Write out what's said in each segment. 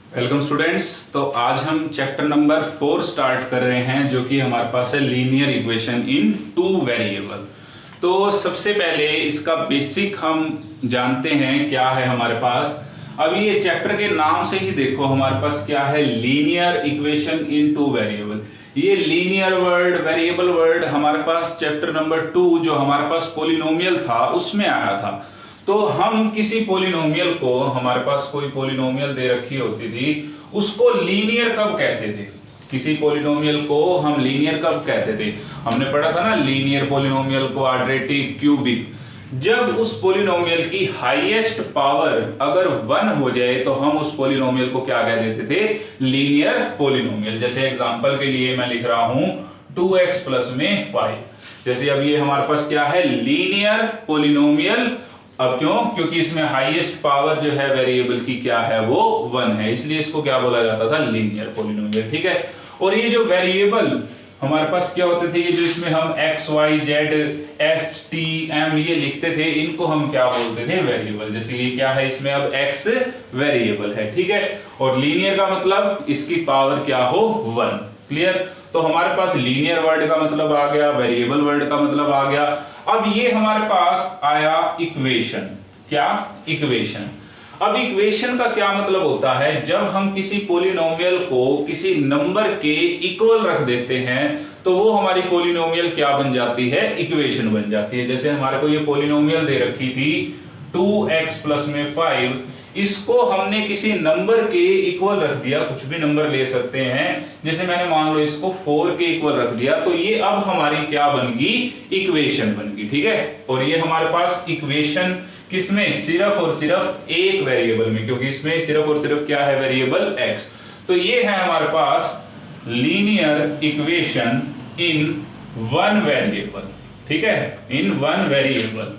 Welcome students. तो आज हम चैप्टर नंबर 4 स्टार्ट कर रहे हैं, जो कि हमारे पास है linear equation in two variable. तो सबसे पहले इसका बेसिक हम जानते हैं क्या है हमारे पास। अभी ये चैप्टर के नाम से ही देखो हमारे पास क्या है, linear equation in two variable. ये लीनियर वर्ड, वेरिएबल वर्ड हमारे पास चैप्टर नंबर 2 जो हमारे पास पॉलिनोमियल था उसमें आया था। तो हम किसी पॉलिनोमियल को, हमारे पास कोई पॉलिनोमियल दे रखी होती थी, उसको लीनियर कब कहते थे? किसी पॉलिनोमियल को हम लीनियर कब कहते थे? हमने पढ़ा था ना, लीनियर पॉलिनोमियल, क्वाड्रेटिक, क्यूबिक। जब उस पॉलिनोमियल की हाईएस्ट पावर अगर 1 हो जाए तो हम उस पॉलिनोमियल को क्या कह देते थे? Linear polynomial. जैसे एग्जांपल के लिए मैं लिख रहा हूं 2x प्लस में 5। जैसे अब ये हमारे पास क्या है? Linear polynomial. अब क्यों? क्योंकि इसमें हाईएस्ट पावर जो है वेरिएबल की क्या है, वो 1 है, इसलिए इसको क्या बोला जाता था? Linear polynomial. ठीक है। और ये जो वेरिएबल हमारे पास क्या होते थे, ये जो इसमें हम x y z s t m ये लिखते थे, इनको हम क्या बोलते थे? वेरिएबल। जैसे ये क्या है, इसमें अब x वेरिएबल है। ठीक है। और लीनियर का मतलब इसकी पावर क्या हो? 1। क्लियर? तो हमारे पास लीनियर वर्ड का मतलब आ गया, वेरिएबल वर्ड का मतलब आ गया। अब ये हमारे पास आया इक्वेशन। क्या? इक्वेशन। अब इक्वेशन का क्या मतलब होता है? जब हम किसी पॉलिनोमियल को किसी नंबर के इक्वल रख देते हैं तो वो हमारी पॉलिनोमियल क्या बन जाती है? इक्वेशन बन जाती है। जैसे हमारे को ये पॉलिनोमियल दे रखी थी 2x प्लस में 5, इसको हमने किसी नंबर के इक्वल रख दिया, कुछ भी नंबर ले सकते हैं। जैसे मैंने मान लो इसको 4 के इक्वल रख दिया, तो ये अब हमारी क्या बन गई? इक्वेशन बन गई। ठीक है। और ये हमारे पास इक्वेशन किसमें? सिर्फ और सिर्फ एक वेरिएबल में, क्योंकि इसमें सिर्फ और सिर्फ क्या है? Variable x। तो ये है हमारे पास linear equation in one variable. ठीक है, इन वन वेरिएबल।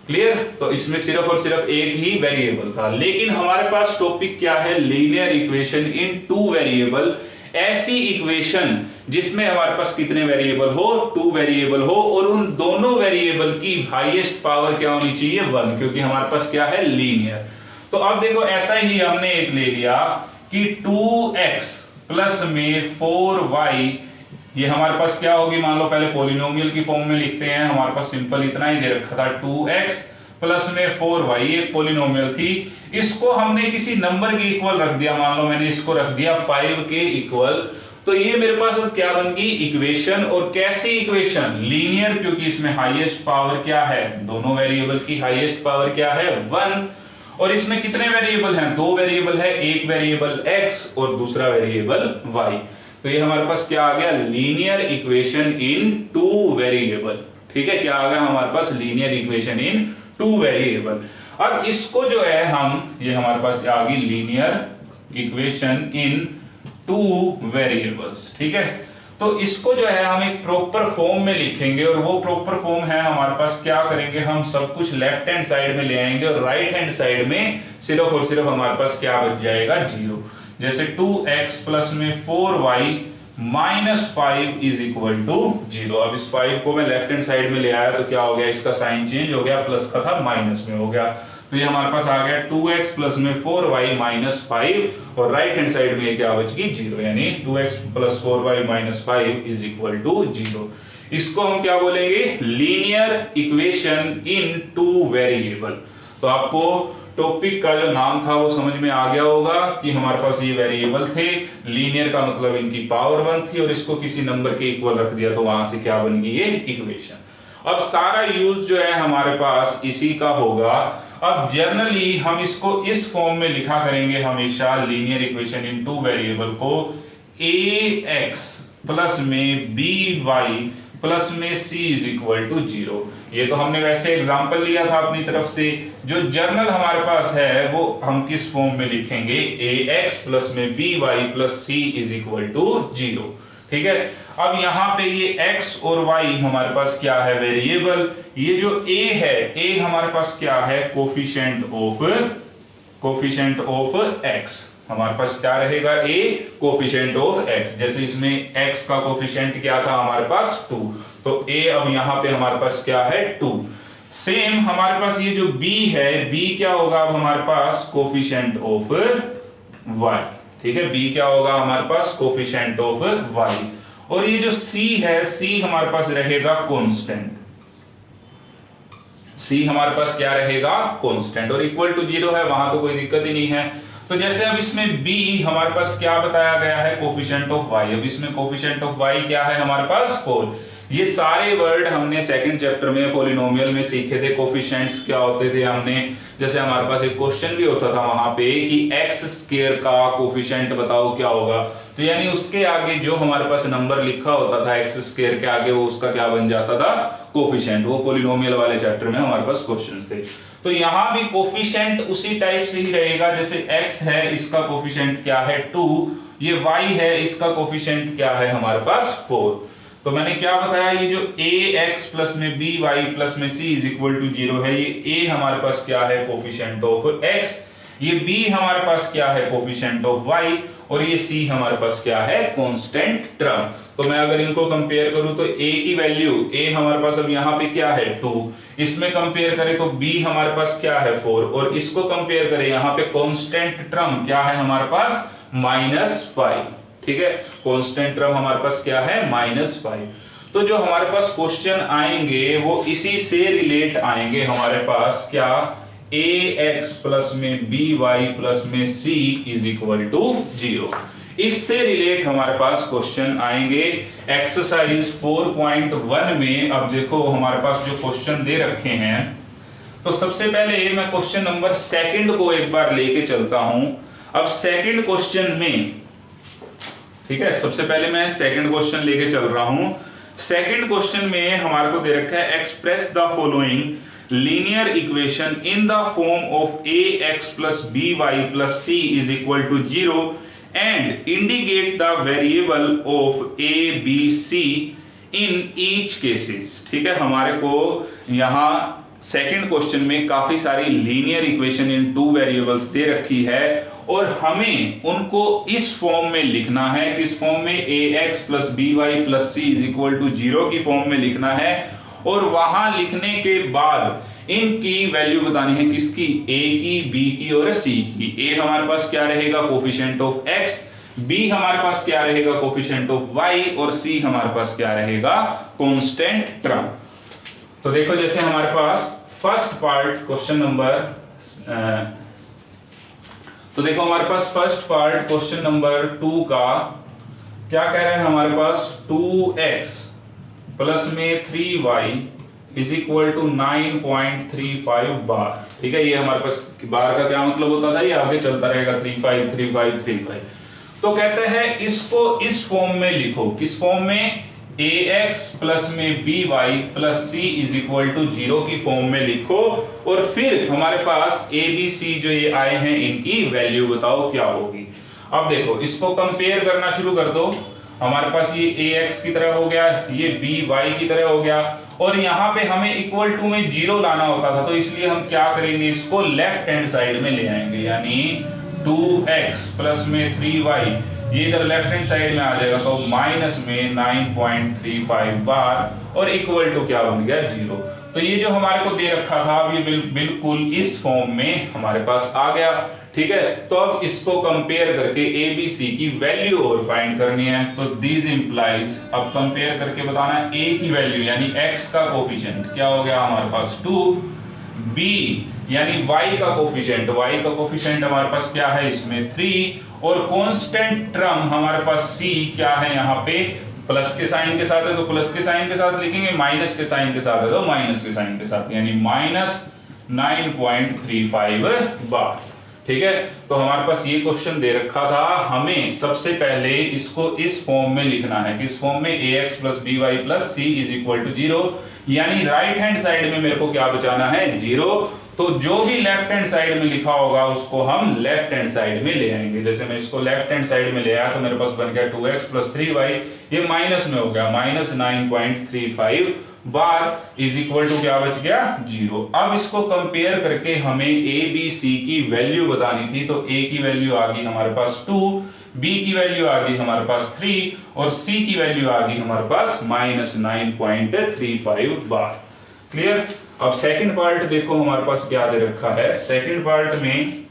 क्लियर? तो इसमें सिर्फ और सिर्फ एक ही वेरिएबल था, लेकिन हमारे पास टॉपिक क्या है? Linear equation in two variable. ऐसी इक्वेशन जिसमें हमारे पास कितने वेरिएबल हो? 2 वेरिएबल हो, और उन दोनों वेरिएबल की हाईएस्ट पावर क्या होनी चाहिए? 1, क्योंकि हमारे पास क्या है? लीनियर। तो अब देखो, ऐसा ही हमने एक ले लिया कि 2x प्लस में 4y, ये हमारे पास क्या होगी? मान लो पहले पॉलिनोमियल की फॉर्म में लिखते हैं। हमारे पास सिंपल इतना ही दे रखा था 2x प्लस में 4y, एक पॉलिनोमियल थी। इसको हमने किसी नंबर के इक्वल रख दिया। मान लो मैंने इसको रख दिया 5 के इक्वल, तो ये मेरे पास अब क्या बन गई? इक्वेशन। और कैसी इक्वेशन? लीनियर, क्योंकि इसमें हाईएस्ट पावर क्या है? दोनों वेरिएबल की हाईएस्ट पावर क्या है? 1। और इसमें कितने वेरिएबल हैं? 2 वेरिएबल है, एक वेरिएबल x और दूसरा वेरिएबल y। तो ये हमारे पास क्या आ गया? Linear equation in two variable. ठीक है, क्या आ गया हमारे पास? Linear equation in two variable. अब इसको जो है हम, ये हमारे पास आ गई linear equation in two variables. ठीक है। तो इसको जो है हम एक प्रॉपर फॉर्म में लिखेंगे, और वो प्रॉपर फॉर्म है हमारे पास, क्या करेंगे हम? सब कुछ लेफ्ट हैंड साइड में ले आएंगे, और राइट हैंड साइड में सिर्फ और सिर्फ हमारे पास क्या बच जाएगा? 0। जैसे 2x प्लस में 4y minus 5 is equal to 0। अब इस 5 को मैं लेफ्ट हैंड साइड में ले आया तो क्या हो गया? इसका साइन चेंज हो गया, प्लस का था माइनस में हो गया। तो ये हमारे पास आ गया 2x प्लस में 4y माइनस 5, और राइट हैंड साइड में क्या बच गई? 0, यानी 2x plus 4y minus 5 is equal to 0। इसको हम क्या बोलेंगे? Linear equation in two variable. तो आपको टॉपिक का जो नाम था वो समझ में आ गया होगा कि हमारे पास ये वेरिएबल थे। लीनियर का मतलब इनकी पावर 1 थी, और इसको किसी नंबर के इक्वल रख दिया, तो वहां से क्या बन गई? ये इक्वेशन। अब सारा यूज जो है हमारे पास इसी का होगा। अब जनरली हम इसको इस फॉर्म में लिखा करेंगे हमेशा, linear equation in two variable को ax प्लस में by प्लस में c इज इक्वल टू 0। ये तो हमने वैसे एग्जांपल लिया था अपनी तरफ से। जो जर्नल हमारे पास है वो हम किस फॉर्म में लिखेंगे? ax प्लस में by plus c is equal to 0। ठीक है। अब यहाँ पे ये x और y हमारे पास क्या है? वेरिएबल। ये जो a है, a हमारे पास क्या है? Coefficient of x। हमारे पास क्या रहेगा? a coefficient of x। जैसे इसमें x का कोफिशिएंट क्या था हमारे पास? 2, तो a अब यहाँ पे हमारे पास क्या है? 2। सेम हमारे पास ये जो b है, b क्या होगा अब हमारे पास? कोफिशिएंट ऑफ y, ठीक है। b क्या होगा हमारे पास, कोफिशिएंट ऑफ y। और ये जो c है, c हमारे पास रहेगा कांस्टेंट, c हमारे पास क्या रहेगा, कांस्टेंट, और इक्वल टू 0 है, वहां तो कोई दिक्कत ही नहीं है। तो जैसे अब इसमें b हमारे पास क्या बताया गया है, कोफिशिएंट ऑफ y। अब इसमें कोफिशिएंट ऑफ y क्या है हमारे पास, 4। ये सारे वर्ड हमने सेकंड चैप्टर में पॉलिनोमियल में सीखे थे। कोफिशिएंट्स क्या होते थे हमने, जैसे हमारे पास एक क्वेश्चन भी होता था वहां पे कि x स्क्वायर का कोफिशिएंट बताओ क्या होगा, तो यानी उसके आगे जो हमारे पास नंबर लिखा होता था x स्क्वायर के आगे, वो उसका क्या बन जाता था, कोफिशिएंट। वो पॉलिनोमियल वाले चैप्टर में हमारे पास क्वेश्चंस थे। तो यहाँ भी कोफिशिएंट उसी टाइप से ही रहेगा, जैसे x है इसका कोफिशिएंट क्या है 2, ये y है इसका कोफिशिएंट क्या है हमारे पास 4। तो मैंने क्या बताया, ये जो ax प्लस में by प्लस में c इज इक्वल टू 0 है, ये a हमारे पास क्या है, कोफिशिएंट ऑफ x, ये b हमारे पास क्या है, कोफिशिएंट ऑफ y, और ये c हमारे पास क्या है, कांस्टेंट टर्म। तो मैं अगर इनको कंपेयर करूं तो a की वैल्यू, a हमारे पास अब यहाँ पे क्या है 2, इसमें कंपेयर करें तो b हमारे पास क्या है 4, और इसको कंपेयर करें यहाँ पे कांस्टेंट टर्म क्या है हमारे पास, -5, ठीक है। कांस्टेंट टर्म हमारे पास क्या है, -5। तो जो हमारे पास क्वेश्चन आएंगे वो इसी से रिलेट आएंगे हमारे पास, क्या, ax प्लस में by प्लस में c इज इक्वल टू 0। इससे रिलेट हमारे पास क्वेश्चन आएंगे एक्सरसाइज 4.1 में। अब देखो हमारे पास जो क्वेश्चन दे रखे हैं, तो सबसे पहले मैं क्वेश्चन नंबर सेकंड को एक बार लेके चलता हूं। अब सेकंड क्वेश्चन में, ठीक है, सबसे पहले मैं सेकंड क्वेश्चन लेके चल रहा हूं। सेकंड क्वेश्चन में हमारे को दे रखा है, express the following linear equation in the form of ax plus by plus c is equal to 0 and indicate the variable of a b c in each cases. ठीक है, हमारे को यहाँ सेकंड क्वेश्चन में काफी सारी लीनियर इक्वेशन इन 2 variables दे रखी है और हमें उनको इस फॉर्म में लिखना है। किस फॉर्म में, ax plus by plus c is equal to 0 की फॉर्म में लिखना है। और वहां लिखने के बाद इनकी वैल्यू बतानी है, किसकी, a की, b की और c की। a हमारे पास क्या रहेगा, कोफिशिएंट ऑफ x, b हमारे पास क्या रहेगा, कोफिशिएंट ऑफ y, और c हमारे पास क्या रहेगा, कांस्टेंट टर्म। तो देखो जैसे हमारे पास फर्स्ट पार्ट क्वेश्चन नंबर, तो देखो हमारे पास फर्स्ट पार्ट क्वेश्चन नंबर 2 का क्या कह रहा है हमारे पास, 2x प्लस में 3y इज इक्वल टू 9.35 बार। ठीक है, ये हमारे पास बार का क्या मतलब होता था, ये आगे चलता रहेगा 35 35 35। तो कहते हैं इसको इस फॉर्म में लिखो। किस फॉर्म में, ax प्लस में by plus c is equal to 0 की फॉर्म में लिखो। और फिर हमारे पास a b c जो ये आए हैं इनकी वैल्यू बताओ क्या होगी। अब देखो इसको कंपेयर करना शुरू कर दो। हमारे पास ये ax की तरह हो गया, ये by की तरह हो गया, और यहाँ पे हमें इक्वल टू में 0 लाना होता था, तो इसलिए हम क्या करेंगे, इसको लेफ्ट हैंड साइड में ले आएंगे, यानी 2x प्लस में 3y ये इधर लेफ्ट हैंड साइड में आ जाएगा, तो माइनस में 9.35 बार और इक्वल टू क्या बन गया, 0। तो ये जो हमारे को दे रखा था अब ये बिल्कुल इस फॉर्म में हमारे पास आ गया। ठीक है, तो अब इसको कंपेयर करके a b c की वैल्यू और फाइंड करनी है। तो दिस इंप्लाइज, अब कंपेयर करके बताना है a की वैल्यू यानी x का कोफिशिएंट क्या हो गया हमारे पास 2, b यानी y का कोफिशिएंट हमारे पास क्या है इसमें 3, और कांस्टेंट टर्म हमारे पास c क्या है यहाँ पे, प्लस के साइन के साथ है तो प्लस के साइन के साथ लिखेंगे, माइनस के साइन के साथ है तो माइनस के साइन के साथ, यानी माइनस 9.35 बार। ठीक है, तो हमारे पास ये क्वेश्चन दे रखा था, हमें सबसे पहले इसको इस फॉर्म में लिखना है। किस फॉर्म में, ax plus by plus c is equal to 0, यानी राइट हैंड साइड में मेरे को क्या बचाना है, 0। तो जो भी लेफ्ट हैंड साइड में लिखा होगा उसको हम लेफ्ट हैंड साइड में ले आएंगे। जैसे मैं इसको लेफ्ट हैंड साइड में ले आया तो मेरे पास बन गया 2x प्लस 3y, ये माइनस में हो गया, माइनस 9.35 बार इज इक्वल टू क्या बच गया, 0। अब इसको कंपेयर करके हमें a b c की वैल्यू बतानी थी, तो a की वैल्यू आ गई हमारे पास 2, b की वैल्यू आ गई हमारे पास 3 और c की वैल्यू आ गई हमारे पास माइनस 9.35 बार। क्लियर। अब सेकंड पार्ट देखो हमारे पास क्या दे रखा है। सेकंड पार्ट में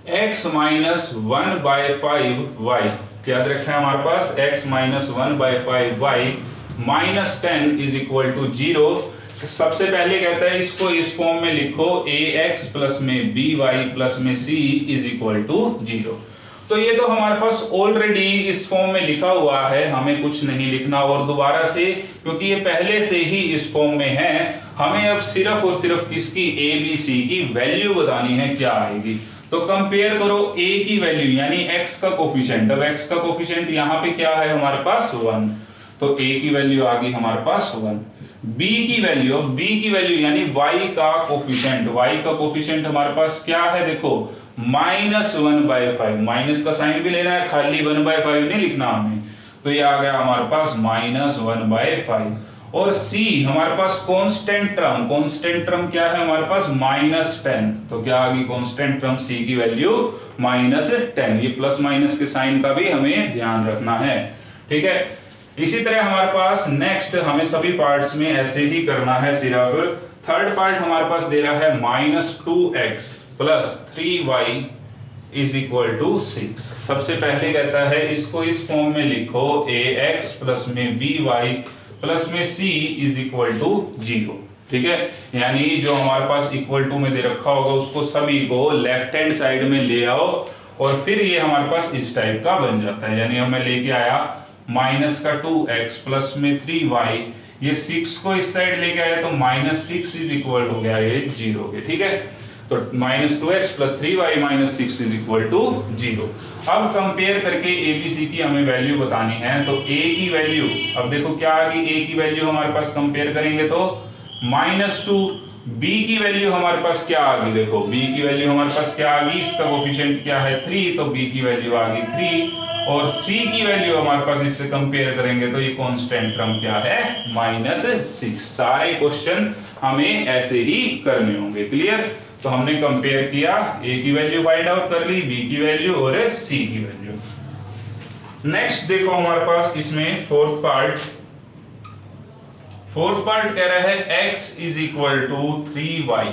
x माइनस 1/5y, याद रखना है हमारे पास x minus 1/5y minus 10 is equal to 0। सबसे पहले कहता है इसको इस फॉर्म में लिखो, ax प्लस में by प्लस में c इज इक्वल टू 0। तो ये तो हमारे पास ऑलरेडी इस फॉर्म में लिखा हुआ है, हमें कुछ नहीं लिखना और दोबारा से, क्योंकि ये पहले से ही इस फॉर्म में है। हमें अब सिर्फ और सिर्फ किसकी a b c की वैल्यू बतानी है क्या आएगी। तो कंपेयर करो a की वैल्यू यानी x का कोफिशिएंट। अब x का कोफिशिएंट यहाँ पे क्या है हमारे पास 1, तो a की वैल्यू आ गई हमारे पास 1। b की वैल्यू यानी y का कोफिशिएंट हमारे पास क्या है, देखो माइनस 1/5, माइनस का साइन भी लेना है, खाली 1/5 नहीं लिखना हमें। तो ये आ गया हमारे पास माइनस 1/5। और c हमारे पास कांस्टेंट टर्म क्या है हमारे पास माइनस 10, तो क्या आ गई कांस्टेंट टर्म c की वैल्यू माइनस 10। ये प्लस माइनस के साइन का भी हमें ध्यान रखना है, ठीक है। इसी तरह हमारे पास नेक्स्ट हमें सभी पार्ट्स में ऐसे ही करना है। सिर्फ थर्ड पार्ट हमारे पास दे रहा है minus 2x plus 3y is equal to 6। सबसे पहले कहता है इसको इस फॉर्म में लिखो, ax प्लस में by प्लस में c इज इक्वल टू 0, ठीक है। यानी जो हमारे पास इक्वल टू में दे रखा होगा उसको सभी को लेफ्ट हैंड साइड में ले आओ और फिर ये हमारे पास इस टाइप का बन जाता है। यानी मैं लेके आया माइनस का 2x प्लस में 3y, ये 6 को इस साइड लेके आया तो माइनस 6 इज इक्वल हो गया ये 0 के, ठीक है। तो minus 2x plus 3y minus 6 is equal to 0। अब कंपेयर करके a b c की हमें वैल्यू बतानी है। तो a की वैल्यू, अब देखो क्या आ गई, a की वैल्यू हमारे पास कंपेयर करेंगे तो माइनस 2। b की वैल्यू हमारे पास क्या आ गई, देखो b की वैल्यू हमारे पास क्या आ गई, इसका कोफिशिएंट क्या है 3, तो b की वैल्यू आ गई 3। और c की वैल्यू हमारे पास इससे कंपेयर करेंगे तो ये कांस्टेंट टर्म क्या है माइनस 6। सारे क्वेश्चन हमें ऐसे ही करने होंगे, क्लियर। तो हमने कंपेयर किया, a की वैल्यू फाइंड आउट कर ली, b की वैल्यू और c की वैल्यू। नेक्स्ट देखो हमारे पास इसमें फोर्थ पार्ट कह रहा है x is equal to 3y।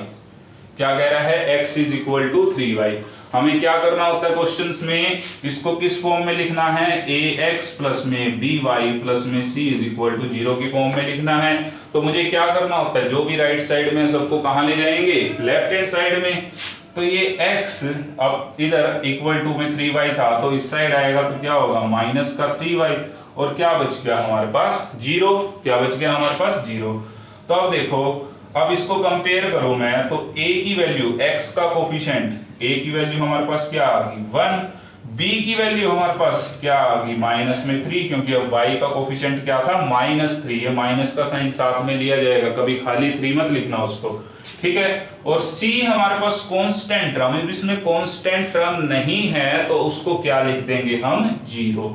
क्या कह रहा है, x is equal to 3y। हमें क्या करना होता है क्वेश्चंस में, इसको किस फॉर्म में लिखना है, ax प्लस में by प्लस में c इज इक्वल टू 0 की फॉर्म में लिखना है। तो मुझे क्या करना होता है, जो भी राइट साइड में सबको कहां ले जाएंगे, लेफ्ट हैंड साइड में। तो ये x अब इधर इक्वल टू में 3y था तो इस साइड आएगा तो क्या होगा माइनस का 3y, और क्या बच गया हमारे पास 0। क्या बच गया हमारे पास 0। तो अब देखो, अब इसको कंपेयर करो मैं, तो a की वैल्यू x का कोफिशिएंट, a की वैल्यू हमारे पास क्या आ गई 1, b की वैल्यू हमारे पास क्या आ गई माइनस में 3, क्योंकि अब y का कोफिशिएंट क्या था माइनस 3, ये माइनस का साइन साथ में लिया जाएगा, कभी खाली 3 मत लिखना उसको, ठीक है। और c हमारे पास कांस्टेंट टर्म, इसमें कांस्टेंट टर्म नहीं है तो उसको क्या लिख देंगे हम 0।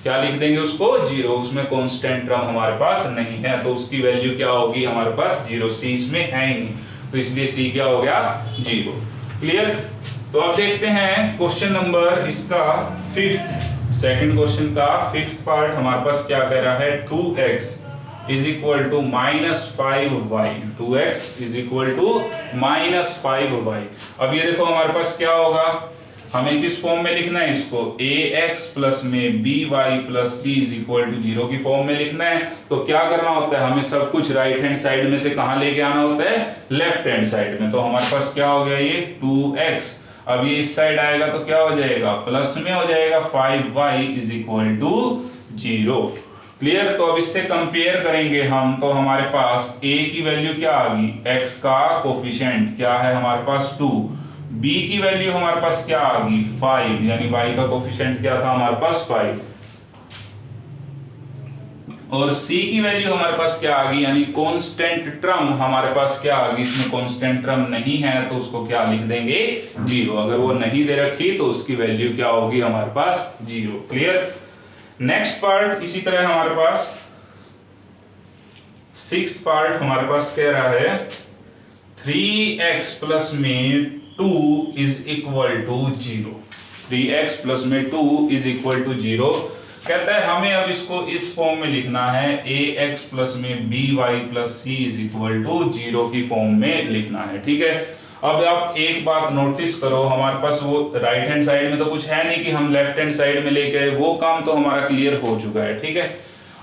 क्या लिख देंगे उसको 0, उसमें कांस्टेंट टर्म हमारे पास नहीं है तो उसकी वैल्यू क्या होगी हमारे पास 0। c इसमें है ही नहीं तो इसलिए c क्या हो गया 0, क्लियर। तो अब देखते हैं क्वेश्चन नंबर इसका सेकंड क्वेश्चन का फिफ्थ पार्ट हमारे पास क्या कह रहा है, 2x is equal to minus 5y। 2x is equal to minus 5y। अब ये देखो हमारे पास क्या होगा, हमें किस फॉर्म में लिखना है इसको, ax प्लस में by plus c is equal to 0 की फॉर्म में लिखना है। तो क्या करना होता है, हमें सब कुछ राइट हैंड साइड में से कहां लेके आना होता है, लेफ्ट हैंड साइड में। तो हमारे पास क्या हो गया ये 2x, अब ये इस साइड आएगा तो क्या हो जाएगा प्लस में हो जाएगा 5y is equal to 0, clear. तो अब इससे कंपेयर करेंगे हम, तो हमारे पास a की वैल्यू क्या आ गई, x का कोफिशिएंट क्या है हमारे पास 2, b की वैल्यू हमारे पास क्या आ गई 5, यानी y का कोफिशिएंट क्या था हमारे पास 5, और c की वैल्यू हमारे पास क्या आ गई, यानी कांस्टेंट टर्म हमारे पास क्या आ गई, इसमें कांस्टेंट टर्म नहीं है तो उसको क्या लिख देंगे 0। अगर वो नहीं दे रखी तो उसकी वैल्यू क्या होगी हमारे पास 0, क्लियर। नेक्स्ट पार्ट इसी तरह हमारे पास सिक्स्थ पार्ट हमारे पास कह रहा है 3x प्लस में 2 is equal to 0। 3x plus में 2 इज इक्वल टू 0 कहता है हमें अब इसको इस फॉर्म में लिखना है, ax प्लस में by plus c is equal to 0 की फॉर्म में लिखना है, ठीक है। अब आप एक बात नोटिस करो, हमारे पास वो राइट हैंड साइड में तो कुछ है नहीं कि हम लेफ्ट हैंड साइड में लेके आए, वो काम तो हमारा क्लियर हो चुका है। ठीक है,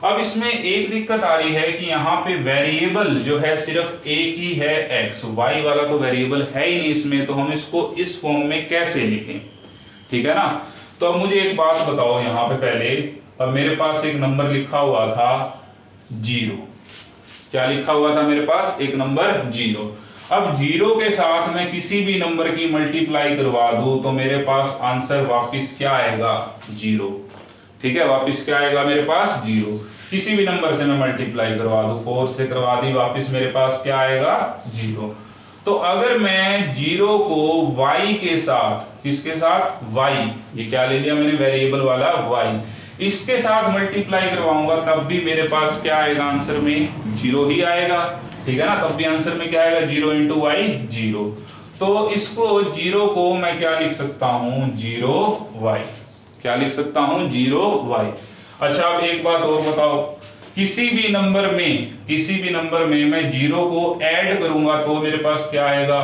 अब इसमें एक दिक्कत आ रही है कि यहाँ पे वेरिएबल जो है सिर्फ एक ही है x, y वाला तो वेरिएबल है ही नहीं इसमें, तो हम इसको इस फॉर्म में कैसे लिखें। ठीक है ना, तो अब मुझे एक बात बताओ यहाँ पे पहले, अब मेरे पास एक नंबर लिखा हुआ था 0, क्या लिखा हुआ था मेरे पास, एक नंबर 0। अब 0 के साथ मैं किसी भी नंबर की मल्टीप्लाई करवा दूं तो मेरे पास आंसर वापस क्या आएगा, 0। ठीक है, वापस क्या आएगा मेरे पास, 0। किसी भी नंबर से मैं मल्टीप्लाई करवा दूं, 4 से करवा दी, वापस मेरे पास क्या आएगा, 0। तो अगर मैं 0 को y के साथ, किसके साथ, y, ये क्या ले लिया मैंने, वेरिएबल वाला y, इसके साथ मल्टीप्लाई करवाऊंगा तब भी मेरे पास क्या आएगा, आंसर में 0 ही आएगा। ठीक है ना, तब भी आंसर में क्या आएगा, 0 इंटू वाई 0। तो इसको 0 को मैं क्या लिख सकता हूं, 0y, क्या लिख सकता हूं, 0y। अच्छा, अब एक बात और बताओ, किसी भी नंबर में मैं 0 को ऐड करूंगा तो मेरे पास क्या आएगा,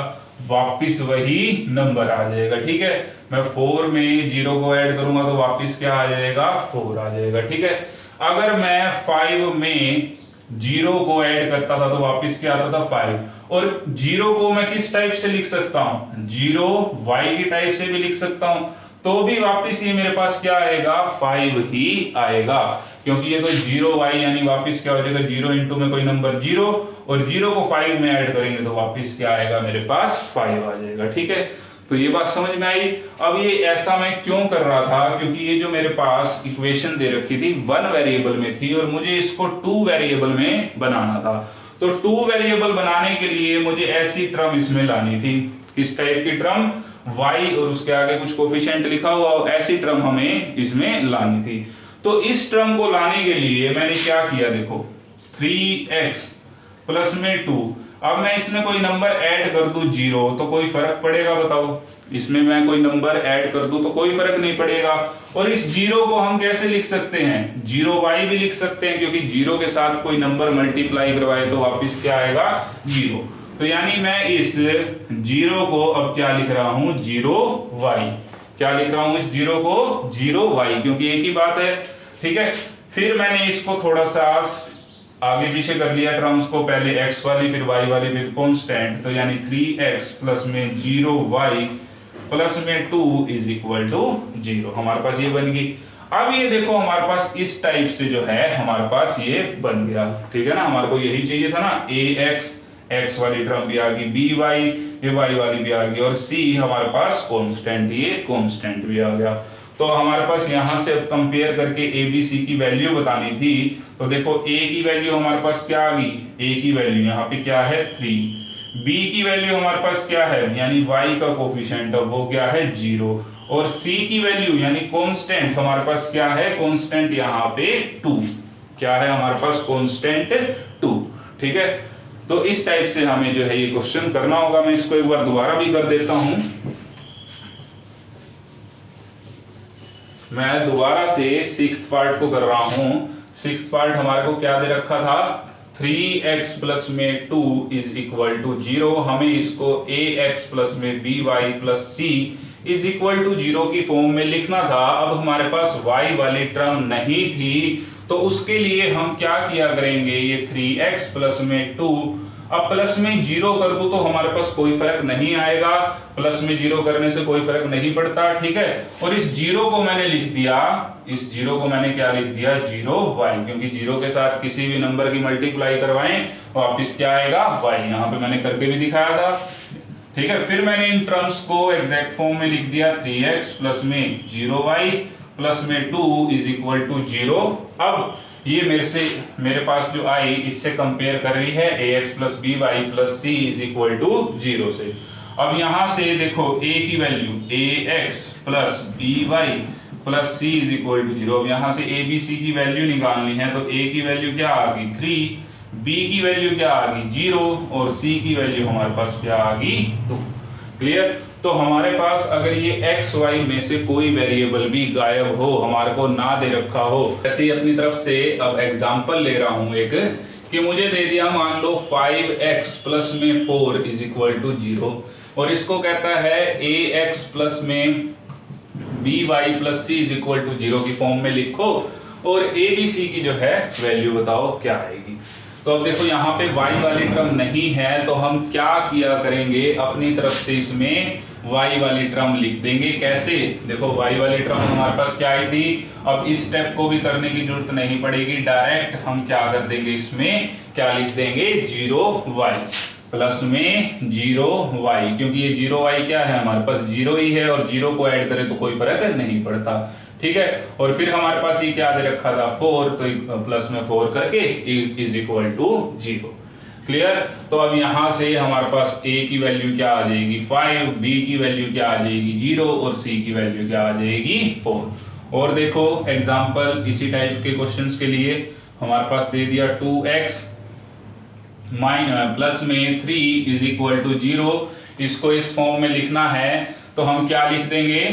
वापिस वही नंबर आ जाएगा। ठीक है, मैं 4 में 0 को ऐड करूंगा तो वापिस क्या आ जाएगा, 4 आ जाएगा। ठीक है, अगर मैं 5 में 0 को ऐड करता था तो वापिस क्या आता था, 5। और 0 को मैं किस टाइप से लिख सकता हूं, 0y की टाइप से भी लिख सकता हूं, तो भी वापिस ये मेरे पास क्या आएगा, 5 ही आएगा, क्योंकि ये तो 0y यानी वापिस क्या हो जाएगा, 0 इंटू में कोई नंबर 0 और 0 को 5 में ऐड करेंगे तो वापिस क्या आएगा मेरे पास, 5 आ जाएगा। ठीक है, तो ये बात समझ में आई। अब ये ऐसा मैं क्यों कर रहा था, क्योंकि ये जो मेरे पास इक्वेशन दे रखी थी 1 वेरिएबल में थी और मुझे इसको 2 वेरिएबल में बनाना था। तो 2 वेरिएबल बनाने के लिए मुझे ऐसी टर्म इसमें लानी थी, किस टाइप की टर्म, y और उसके आगे कुछ कोफिशिएंट लिखा हुआ हो, ऐसी टर्म हमें इसमें लानी थी। तो इस टर्म को लाने के लिए मैंने क्या किया, देखो 3x प्लस में 2, अब मैं इसमें कोई नंबर ऐड कर दूं 0 तो कोई फर्क पड़ेगा, बताओ, इसमें मैं कोई नंबर ऐड कर दूं तो कोई फर्क नहीं पड़ेगा। और इस 0 को हम कैसे लिख सकते हैं, 0y भी लिख सकते हैं, क्योंकि 0 के साथ कोई नंबर मल्टीप्लाई करवाए तो वापिस क्या आएगा, 0। तो यानी मैं इस 0 को अब क्या लिख रहा हूं, 0y, क्या लिख रहा हूं इस 0 को, 0y, क्योंकि एक ही बात है। ठीक है, फिर मैंने इसको थोड़ा सा आगे पीछे कर लिया टर्म्स को, पहले x वाली फिर y वाली फिर कांस्टेंट, तो यानी 3x प्लस में 0y प्लस में 2 इज इक्वल टू 0, हमारे पास ये बन गई। अब ये देखो हमारे पास इस टाइप से जो है हमारे पास ये बन गया। ठीक है ना, हमारे को यही चाहिए था ना, ax, x वाली टर्म भी आ गई, by ये y वाली भी आ गई, और c हमारे पास कांस्टेंट, ये कांस्टेंट भी आ गया। तो हमारे पास यहां से अब कंपेयर करके a b c की वैल्यू बतानी थी, तो देखो a की वैल्यू हमारे पास क्या आ गई, a की वैल्यू यहाँ पे क्या है 3, b की वैल्यू हमारे पास क्या है, यानी y का कोफिशिएंट वो क्या है 0, और c की वैल्यू यानी कांस्टेंट हमारे पास क्या है, कांस्टेंट यहाँ पे 2, क्या है हमारे पास कांस्टेंट 2। ठीक है, तो इस टाइप से हमें जो है ये क्वेश्चन करना होगा। मैं इसको एक बार दोबारा भी कर देता हूं, मैं दोबारा से 6th पार्ट को कर रहा हूं। 6th पार्ट हमारे को क्या दे रखा था, 3x प्लस में 2 इज इक्वल टू 0, हमें इसको ax प्लस में by plus c is equal to 0 की फॉर्म में लिखना था। अब हमारे पास y वाली टर्म नहीं थी, तो उसके लिए हम क्या किया करेंगे, ये 3x प्लस में 2, अब प्लस में 0 कर दूं तो हमारे पास कोई फर्क नहीं आएगा, प्लस में 0 करने से कोई फर्क नहीं पड़ता। ठीक है, और इस 0 को मैंने लिख दिया, इस 0 को मैंने क्या लिख दिया, 0y, क्योंकि 0 के साथ किसी भी नंबर की मल्टीप्लाई करवाएं वापिस क्या आएगा, y, यहाँ पे मैंने करके भी दिखाया था। ठीक है, फिर मैंने इन टर्म्स को एग्जैक्ट फॉर्म में लिख दिया, 3x प्लस में 0y प्लस में 2 इज इक्वल टू 0। अब ये मेरे पास जो आई इससे कंपेयर कर रही है ax plus by plus c is equal to 0 से। अब यहां से देखो a की value ax plus by plus c is equal to 0। अब यहां से a b c की वैल्यू निकालनी है, तो a की वैल्यू क्या आ गई 3, b की वैल्यू क्या आ गई 0 और c की वैल्यू हमारे पास क्या आ गई 2। क्लियर, तो हमारे पास अगर ये x y में से कोई वेरिएबल भी गायब हो, हमारे को ना दे रखा हो, ऐसे ही अपनी तरफ से अब एग्जांपल ले रहा हूं एक, कि मुझे दे दिया मान लो 5x प्लस में 4 इज इक्वल टू 0 और इसको कहता है ax प्लस में by plus c is equal to 0 की फॉर्म में लिखो और abc की जो है वैल्यू बताओ क्या आएगी। तो अब देखो यहाँ पे y वाली टर्म नहीं है तो हम क्या किया करेंगे, अपनी तरफ से इसमें y वाली टर्म लिख देंगे। कैसे, देखो y वाली टर्म हमारे पास क्या आई थी, अब इस स्टेप को भी करने की जरूरत नहीं पड़ेगी, डायरेक्ट हम क्या कर देंगे, इसमें क्या लिख देंगे 0y प्लस में 0y, क्योंकि ये 0y क्या है हमारे पास 0 ही है और 0 को ऐड करें तो कोई फर्क नहीं पड़ता, ठीक है। और फिर हमारे पास ये क्या दे रखा था 4, तो प्लस में 4 करके इज इक्वल टू 0। क्लियर। तो अब यहां से हमारे पास a की वैल्यू क्या आ जाएगी 5, b की वैल्यू क्या आ जाएगी 0 और c की वैल्यू क्या आ जाएगी 4। और देखो एग्जांपल इसी टाइप के क्वेश्चंस के लिए हमारे पास दे दिया 2x प्लस में 3 इज इक्वल टू 0, इसको इस फॉर्म में लिखना है तो हम क्या लिख देंगे,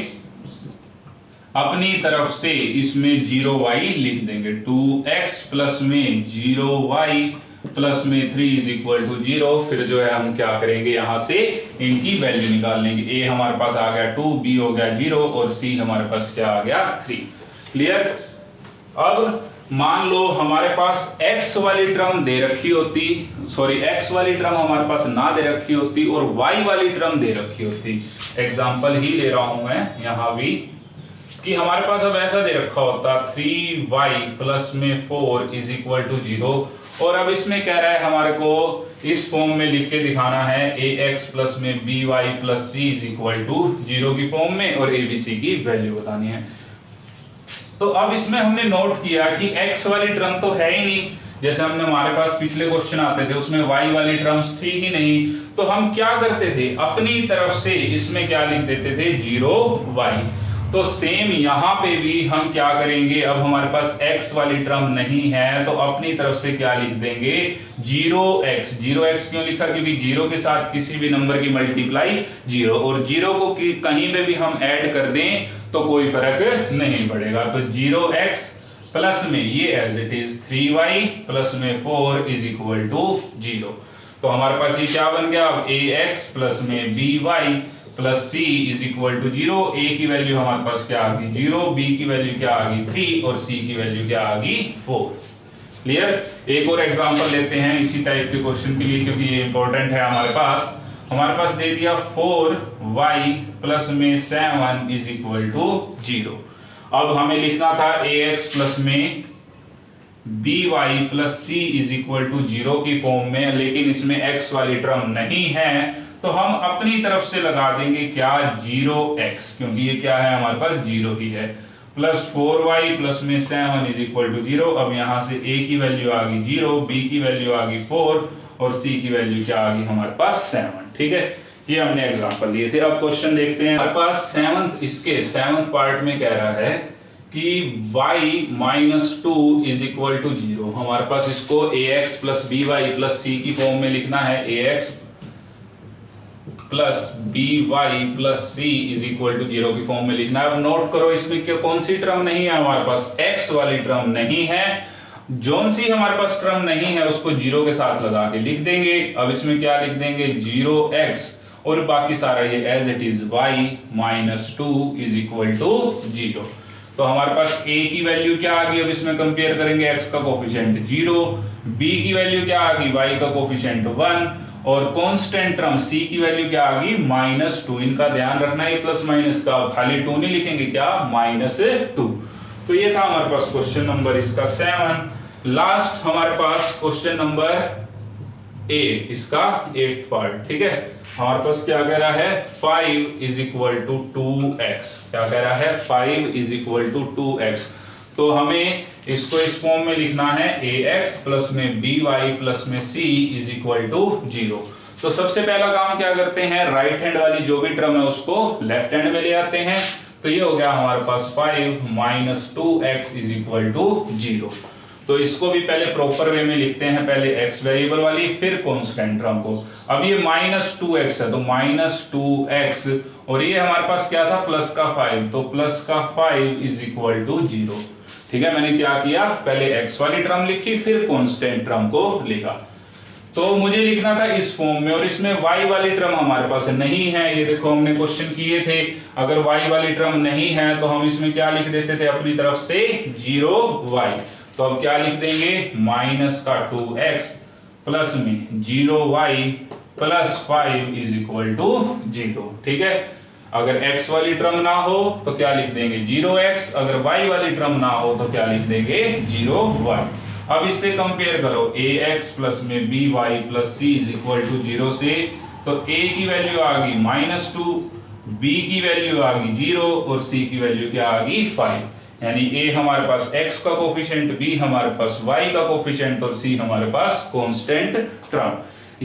अपनी तरफ से इसमें 0y लिख देंगे, 2x प्लस में 0y प्लस में 3 इज इक्वल टू 0। फिर जो है हम क्या करेंगे, यहां से इनकी वैल्यू निकाल लेंगे, a हमारे पास आ गया 2, b हो गया 0 और c हमारे पास क्या आ गया 3। क्लियर। अब मान लो हमारे पास x वाली टर्म दे रखी होती, x वाली टर्म हमारे पास ना दे रखी होती और y वाली टर्म दे रखी होती। एग्जांपल ही ले रहा हूं मैं यहां भी कि हमारे पास अब ऐसा दे रखा होता 3y प्लस में 4 इज इक्वल टू 0 और अब इसमें कह रहा है हमारे को इस फॉर्म में लिख के दिखाना है ax प्लस में by plus c is equal to 0 की फॉर्म में और abc की वैल्यू बतानी है। तो अब इसमें हमने नोट किया कि x वाली टर्म तो है ही नहीं, जैसे हमने हमारे पास पिछले क्वेश्चन आते थे उसमें y वाली टर्म्स थी ही नहीं, तो हम क्या करते थे, अपनी तरफ से इसमें क्या लिख देते थे 0y। तो सेम यहाँ पे भी हम क्या करेंगे, अब हमारे पास x वाली टर्म नहीं है तो अपनी तरफ से क्या लिख देंगे 0x। 0x क्यों लिखा, क्योंकि 0 के साथ किसी भी नंबर की मल्टीप्लाई 0 और 0 को कहीं पे भी हम ऐड कर दें तो कोई फर्क नहीं पड़ेगा। तो 0x प्लस में ये as it is 3y plus में 4 इज इक्वल टू 0। तो हमारे पास ये क्या बन गया, अब ax प्लस में by plus c is equal to 0। a की वैल्यू हमारे पास क्या आ गई 0, b की वैल्यू क्या आ गई 3 और c की वैल्यू क्या आ गई 4। क्लियर। एक और एग्जांपल लेते हैं इसी टाइप के क्वेश्चन के लिए क्योंकि ये इंपॉर्टेंट है। हमारे पास दे दिया 4y प्लस में 7 इज इक्वल टू 0। अब हमें लिखना था ax प्लस में by plus c is equal to 0 की फॉर्म में, लेकिन इसमें x वाली टर्म नहीं है तो हम अपनी तरफ से लगा देंगे क्या 0x, क्योंकि ये क्या है हमारे पास 0 ही है, प्लस 4y प्लस में 7 इज इक्वल टू 0। अब यहां से a की वैल्यू आ गई 0, b की वैल्यू आ गई 4 और c की वैल्यू क्या आ गई हमारे पास 7। ठीक है, ये हमने एग्जांपल लिए थे। अब क्वेश्चन देखते हैं। हमारे पास सेवंथ पार्ट में कह रहा है कि y minus 2 is equal to 0। हमारे पास इसको ax plus by plus c की फॉर्म में लिखना है, ax plus by plus c is equal to 0 की फॉर्म में लिखना है। अब नोट करो इसमें क्यों कौन सी टर्म नहीं है, हमारे पास x वाली टर्म नहीं है, जोन सी हमारे पास टर्म नहीं है उसको 0 के साथ लगा के लिख देंगे। अब इसमें क्या लिख देंगे 0x और बाकी सारा ये as it is y minus 2 is equal to 0। तो हमारे पास a की वैल्यू क्या आ गई, अब इसमें कंपेयर करेंगे x का कोफिशिएंट 0, b की वैल्यू क्या आ गई y का कोफिशिएंट 1 और कांस्टेंट टर्म c की वैल्यू क्या आ गई -2। इनका ध्यान रखना है प्लस माइनस का, खाली 2 नहीं लिखेंगे, क्या -2। तो ये था हमारे पास क्वेश्चन नंबर इसका 7। लास्ट हमारे पास क्वेश्चन नंबर 8, इसका 8th पार्ट। ठीक है, हमारे पास क्या कह रहा है 5 इज इक्वल टू 2x। क्या कह रहा है 5 इज इक्वल टू 2x। तो हमें इसको इस फॉर्म में लिखना है ax प्लस में by प्लस में c इज इक्वल टू 0। तो सबसे पहला काम क्या करते हैं, राइट हैंड वाली जो भी टर्म है उसको लेफ्ट हैंड में ले आते हैं। तो ये हो गया हमारे पास 5 minus 2x is equal to 0। तो इसको भी पहले प्रॉपर वे में लिखते हैं, पहले x वेरिएबल वाली फिर कांस्टेंट टर्म को। अब ये -2x है तो -2x और ये हमारे पास क्या था प्लस का 5, तो प्लस का 5 इज इक्वल टू 0। ठीक है, मैंने क्या किया, पहले x वाली टर्म लिखी, फिर कांस्टेंट टर्म को लिखा। तो मुझे लिखना था इस फॉर्म में, और इसमें y वाली टर्म हमारे पास नहीं है। ये देखो हमने क्वेश्चन किए थे, अगर y वाली टर्म नहीं है तो हम इसमें क्या लिख देते थे अपनी तरफ से 0y। तो अब क्या लिख देंगे, माइनस का 2x प्लस में 0y plus 5 is equal to 0। ठीक है, अगर x वाली टर्म ना हो तो क्या लिख देंगे 0x, अगर y वाली टर्म ना हो तो क्या लिख देंगे 0y। अब इससे कंपेयर करो, ax प्लस में by plus c is equal to 0 से, तो a की वैल्यू आ गई -2, b की वैल्यू आ गई 0 और c की वैल्यू क्या आ गई 5। यानी a हमारे पास x का कोफिशिएंट, b हमारे पास y का कोफिशिएंट और c हमारे पास कांस्टेंट टर्म।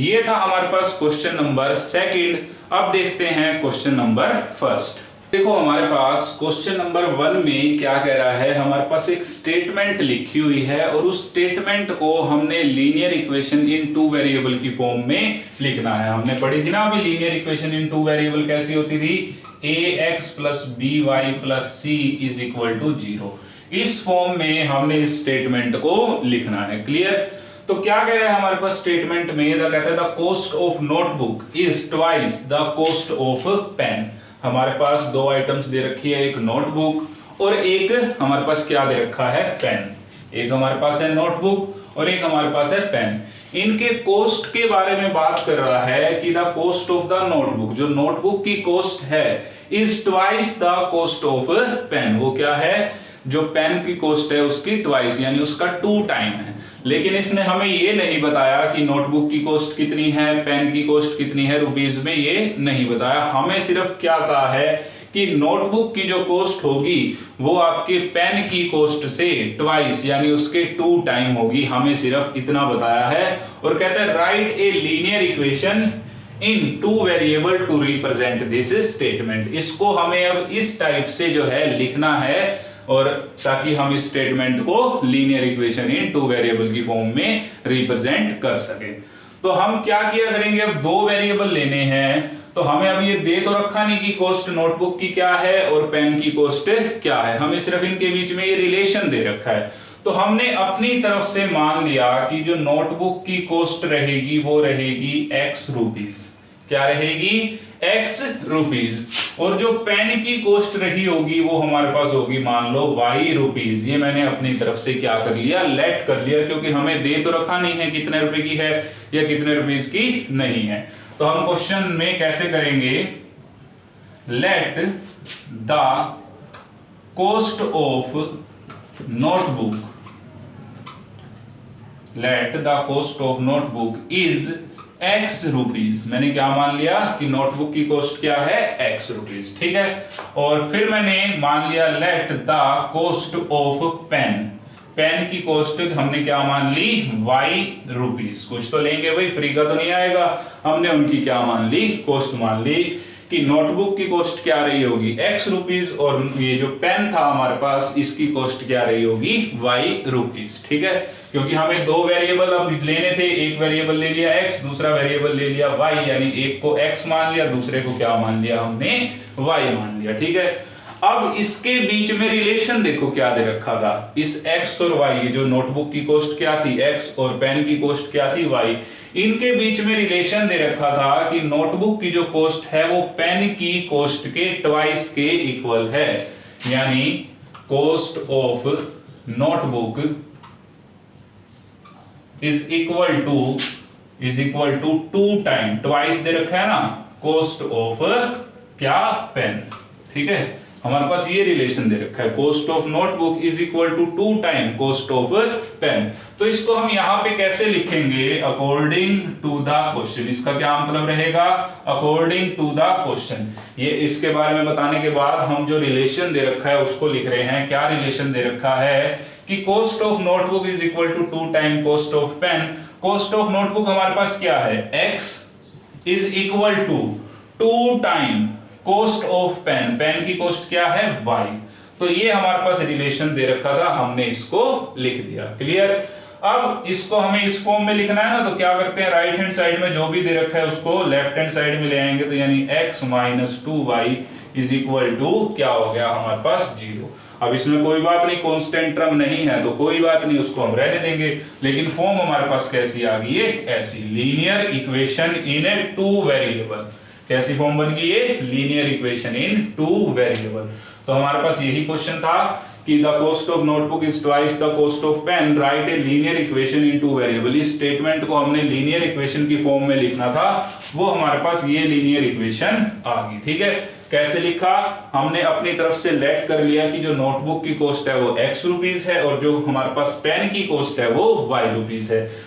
ये था हमारे पास क्वेश्चन नंबर सेकंड। अब देखते हैं क्वेश्चन नंबर फर्स्ट। देखो हमारे पास क्वेश्चन नंबर 1 में क्या कह रहा है, हमारे पास एक स्टेटमेंट लिखी हुई है और उस स्टेटमेंट को हमने linear equation in two variable की फॉर्म में लिखना है। हमने पढ़ी थी ना अभी linear equation in two variable कैसी होती थी, ax plus by plus c is equal to 0। इस फॉर्म में हमने इस स्टेटमेंट को लिखना है। क्लियर? तो क्या कह रहा है हमारे पास स्टेटमेंट में, कहता है the cost of notebook is twice the cost of pen. हमारे पास दो आइटम्स दे रखी है, एक नोटबुक और एक हमारे पास क्या दे रखा है, पेन। एक हमारे पास है नोटबुक और एक हमारे पास है पेन। इनके कॉस्ट के बारे में बात कर रहा है कि the cost of the notebook, जो नोटबुक की कॉस्ट है, is twice the cost of pen. वो क्या है, जो पेन की कॉस्ट है उसकी ट्वाइस यानी उसका 2 टाइम है। लेकिन इसने हमें ये नहीं बताया कि नोटबुक की कॉस्ट कितनी है, पेन की कॉस्ट कितनी है रुपीज में, ये नहीं बताया। हमें सिर्फ क्या कहा है कि नोटबुक की जो कॉस्ट होगी वो आपके पेन की कॉस्ट से ट्वाइस यानी उसके 2 टाइम होगी। हमें सिर्फ इतना बताया है और कहता है write a linear equation in two variable to represent this statement. इसको हमें अब इस टाइप से जो है लिखना है और ताकि हम इस स्टेटमेंट को linear equation in two variable की फॉर्म में रिप्रेजेंट कर सके। तो हम क्या किया करेंगे, अब 2 वेरिएबल लेने हैं। तो हमें अब ये दे तो रखा नहीं कि कॉस्ट नोटबुक की क्या है और पेन की कॉस्ट क्या है, हमें सिर्फ इनके बीच में ये रिलेशन दे रखा है। तो हमने अपनी तरफ से मान लिया कि जो नोटबुक की कॉस्ट रहेगी वो रहेगी x रुपीस। क्या रहेगी, x रुपीस। और जो पेन की कॉस्ट रही होगी वो हमारे पास होगी मान लो y रुपीस। ये मैंने अपनी तरफ से क्या कर लिया, लेट कर लिया, क्योंकि हमें दे तो रखा नहीं है कितने रुपए की है या कितने रुपीस की नहीं है। तो हम क्वेश्चन में कैसे करेंगे, late the cost of notebook, late the cost of notebook is x rupees. मैंने क्या मान लिया कि नोटबुक की कॉस्ट क्या है, x रुपीस। ठीक है, और फिर मैंने मान लिया let the cost of pen, pen की कॉस्ट हमने क्या मान ली, y रुपीस। कुछ तो लेंगे भाई, फ्री का तो नहीं आएगा। हमने उनकी क्या मान ली, कॉस्ट मान ली कि नोटबुक की कॉस्ट क्या रही होगी, x रुपीस, और ये जो पेन था हमारे पास इसकी कॉस्ट क्या रही होगी, y रुपीस। ठीक है, क्योंकि हमें 2 वेरिएबल अब लेने थे, एक वेरिएबल ले लिया x, दूसरा वेरिएबल ले लिया y, यानी एक को x मान लिया, दूसरे को क्या मान लिया हमने, y मान लिया। ठीक है, अब इसके बीच में रिलेशन देखो क्या दे रखा था, इस x और y, जो नोटबुक की कॉस्ट क्या थी x और पेन की कॉस्ट क्या थी y, इनके बीच में रिलेशन दे रखा था कि नोटबुक की जो कॉस्ट है वो पेन की कॉस्ट के ट्वाइस के इक्वल है। यानी cost of notebook is equal to 2 time, twice दे रखा है ना, कॉस्ट ऑफ क्या, पेन। ठीक है, हमारे पास ये रिलेशन दे रखा है, cost of notebook is equal to 2 time cost of pen. तो इसको हम यहां पे कैसे लिखेंगे, अकॉर्डिंग टू द क्वेश्चन। इसका क्या मतलब रहेगा, अकॉर्डिंग टू द क्वेश्चन। ये इसके बारे में बताने के बाद हम जो रिलेशन दे रखा है उसको लिख रहे हैं। क्या रिलेशन दे रखा है कि cost of notebook is equal to 2 time cost of pen. Cost of notebook हमारे पास क्या है, x is equal to 2 time cost of pen, pen की कॉस्ट क्या है, y। तो ये हमारे पास रिलेशन दे रखा था, हमने इसको लिख दिया। क्लियर? अब इसको हमें इस फॉर्म में लिखना है ना, तो क्या करते हैं, राइट हैंड साइड में जो भी दे रखा है उसको लेफ्ट हैंड साइड में ले आएंगे। तो यानी x minus 2y is equal to क्या हो गया हमारे पास, 0। अब इसमें कोई बात नहीं, कांस्टेंट टर्म नहीं है तो कोई बात नहीं, उसको हम रहने देंगे। लेकिन फॉर्म हमारे पास कैसी आ गई है, ऐसी, linear equation in a two variable. कैसी फॉर्म बन गई है, linear equation in two variable. तो हमारे पास यही क्वेश्चन था कि the cost of notebook is twice the cost of pen, write a linear equation in two variable. इस स्टेटमेंट को हमने लीनियर इक्वेशन की फॉर्म में लिखना था, वो हमारे पास ये लीनियर इक्वेशन आ गई। ठीक है, कैसे लिखा, हमने अपनी तरफ से लेट कर लिया कि जो नोटबुक की कॉस्ट है वो x रुपीस है और जो हमारे पास पेन की कॉस्ट है वो y रुपीस है।